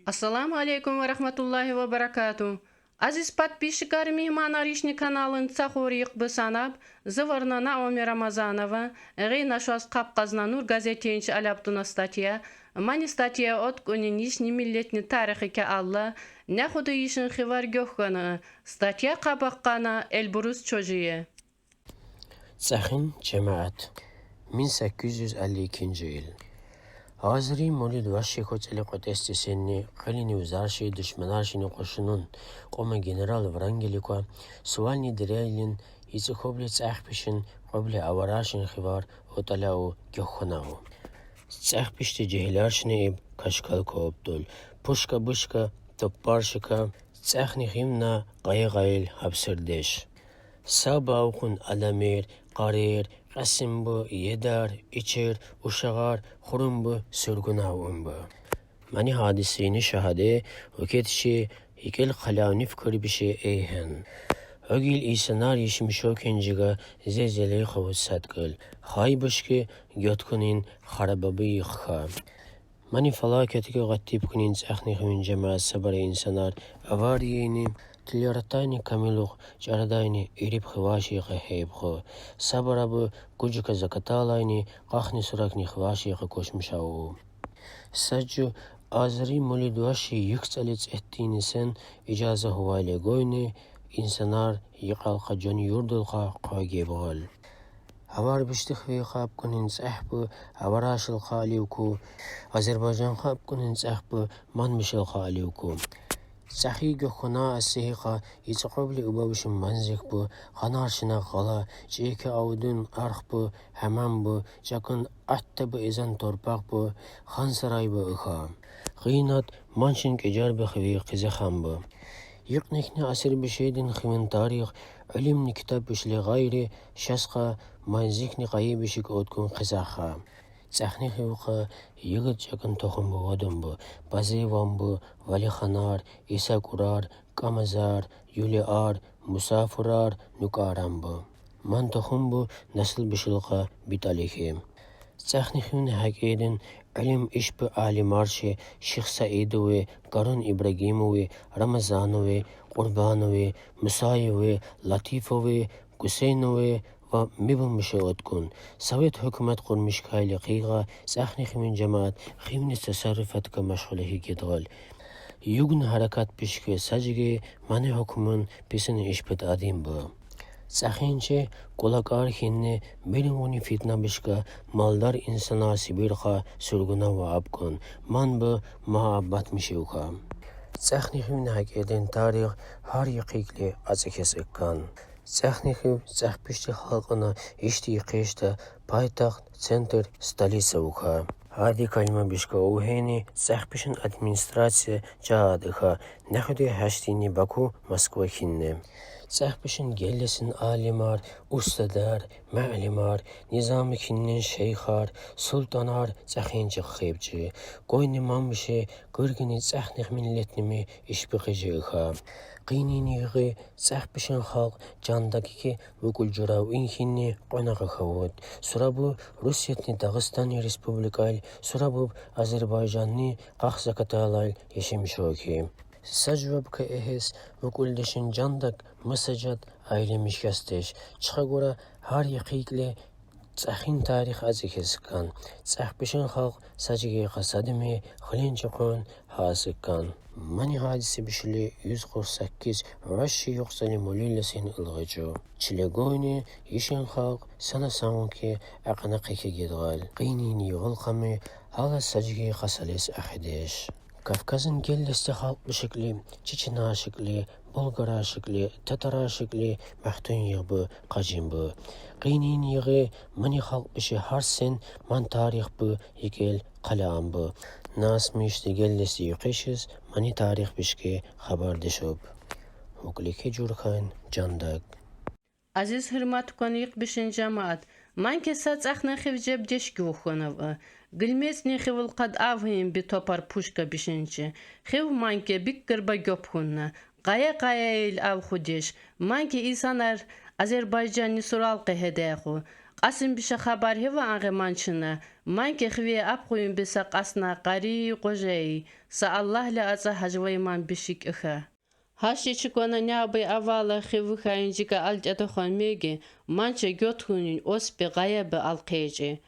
Ассаламу алейкум ва рахматуллахи ва баракату. Aziz подписчикар Мihmanarishni kanalın Tsahuriq Bısanab, Zıvırna Naomi Ramazanova, Rina Şos Kapkazna Nur gazetinci Alaptuna статья, Mani статья от Кунинишни миллетни тарихи Allah, ne hudu işin xivar gökkanı, статья qabaqana Elburuz çocuğu. Tsahin Cemaat 1852 yıl. Hazri Molid Vashi Koçeli Kotestisenni Kalini Uzarshi Düşmanarshini Koşunun Koma General Vrangelikwa Suvalni Direylin Yitzikobli Tsahpishin Kobli Avarashin Khivar Otalau Gyokhonau Tsahpishti Jehilarshini Ib Kashkal Koobdul Pushka Bushka Topparshika Tsahni Himna Gaygail Hapsirdesh Sabahun Alamir Qarir Qasimbu, Yedar, İçer, Uşağar, Xurumbu, Sürgunavumbu. Mani hadisini şahade, hüketişi, hikel xalanif kıribişi eyhen. Ögil İsanar yeşmişokenjiga zezeli xavusatkıl. Haybışki götkunin xarababı yıkha. Mani falaketike gattib kunin tsahni xivin cemaat sabar insanar avariyeni, Tliyaratayni Kamiluk, Jaradayni, Irib Khivashi Hebho, Sabarabu, Kujika Zakatalayni, Kakhni Surakni Khivashi Koshmishau. Saju Azri Molidwashi Yuxalits Ettini Sen, Ijaza Huwaile Goyne, İnsanar Yiqalqa Joni Yurdulqa Qagebal. Havar Bishtikhi Khab Kunin Sahbu, Havarashil Khaliuku, Azerbaijan Khab Kunin Sahbu, Manmishil Khaliuku. Sahi Gokhona Asiqa, Itzaqobli Ubabishim Manzikbu, Hanarshina Khala, Cheke Audun Arkhbu, Hamambu, Jakun Attabu Izan Torpakbu, Khansaraybu Ukha. Ghinat Manshin Kejarbi Khivi Qizakhambu. Yuknikni Asir Bishedin Khimin Tarikh, Ulimni Kitab Bishli Ghairi, Shaska, Manzikni Qayibishik Otkun Qizakha. Tsahni Hivqa, Yigit Jakan Tohumbu Wadumbu, Bazivambu, Valikhanar, Isakurar, Kamazar, Yuliar, Musafurar, Nukarambu. Man Tohumbu, Nasl Bishilqa, Bitalihim. Tsahni Hivni Hakidin, Ilim Ishbu Ali Marshi, Sheikh Saidowe, Karun Ibrahimowe, Ramazanowe, Qurbanowe, Musayewe, Latifowe, Guseinowe, و می‌بومشود کن. سویت حکومت قرمش کایل قیقا سخنی خمین جماعت خمین تصرفت که مشغله گدال. یوگن حرکت پیش که سجگه من حکومن پیشن اشپت آدیم با. سخنچه کلاکار خینه بیرونی فتنه بیش که مالدار انسان سیبیر خا سرگنا و آب کن. من با محبت میشه که. سخنی خمین حکیدن تاریخ هر یکیلی از کس اکان. Tsahnikhib Tsahpishti Khalqana Ishti Qishta Paytaxt Center Stolitsa Ukha. Hadi Kalma Bishka Uheni Tsahpishin Administratsiya Jaadikha Nakhudi Hashtini Baku Moskva Khinne. Tsahpishin Gellesin Alimar, Ustadar, Ma'limar, Nizami Khinnin Sheikhar, Sultanar Tsakhinchi Khibji, Goyni Mambishi, Gurgini Tsahnikh Milletnimi Ishbiqiji Ukha. Qininiği Tsahpishin Khalq Jandaki Vukul Jurav Inhinni Qonaqa Khawut. Surabu Rusyatni Dağıstani Respublikal, Surabu Azerbaycanni Qaxzakatalal Yeşimishoki. Sajvab ka ehes Vukuldeshin Jandak Masajat Ailemishkastesh. Chagura har yaqiqli Tsakhin tarix azikeskan. Tsahpishin Khalq Sajigi Qasadimi Khalinchaqon Hasikan. Mani hadisi bishli 148 Rashi yoqsani Molilasin ilg'ijo. Chilegoyni Yishin Khalq sana sanki aqnaqiki gidgal. Qinini yolqami hala Sajigi Qasales ahidesh. Kafkazın gellesti halk bir şekli, Çiçina şekli, Bulgara şekli, Tatara şekli, Mahtun yığı, Qajim bu. Qinin yığı, mani halk bir şey harsen, man tarih bu, yekel qalam bu. Nas mişti gellesti yuqeşiz, mani tarih bişki haber deşub. Hukliki Jurkhan, Jandak. Aziz hürmat konik bişin cemaat, man kesat akhna khivjeb deşki ukhonava. Gülmesni khivul qad avhim bi topar pushka bishinchi. Khiv manke bikkerba göphunna. Qaya il av khudish. Manke insanar Azerbaycanni suralqi hedekhu. قاسم بشه خبر هوا انغمانچنه من که خوی اب خویم بسا قاسنا قری قجایی سا الله لعزا هجوی من بشیک اخه هاشی چکونه نیابی اوالا خویوخه اینجیگه الجده خون میگه من چه گوت کنین اوس بی غیب القیجه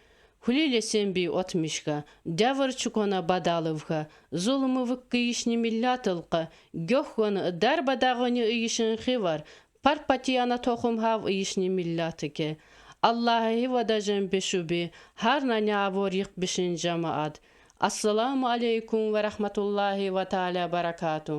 Хулиле сенби отмишка, дявр чукона бадалывка, зулымывык кыишни миллятылка, гёхван дар бадагони ыйшин хивар, парпатияна тохум хав ыйшни миллятыке. Аллахи вадажен бешуби, har nanya avorик бишин жамаат. Ассаламу алейкум ва рахматуллахи ва та'аля баракату.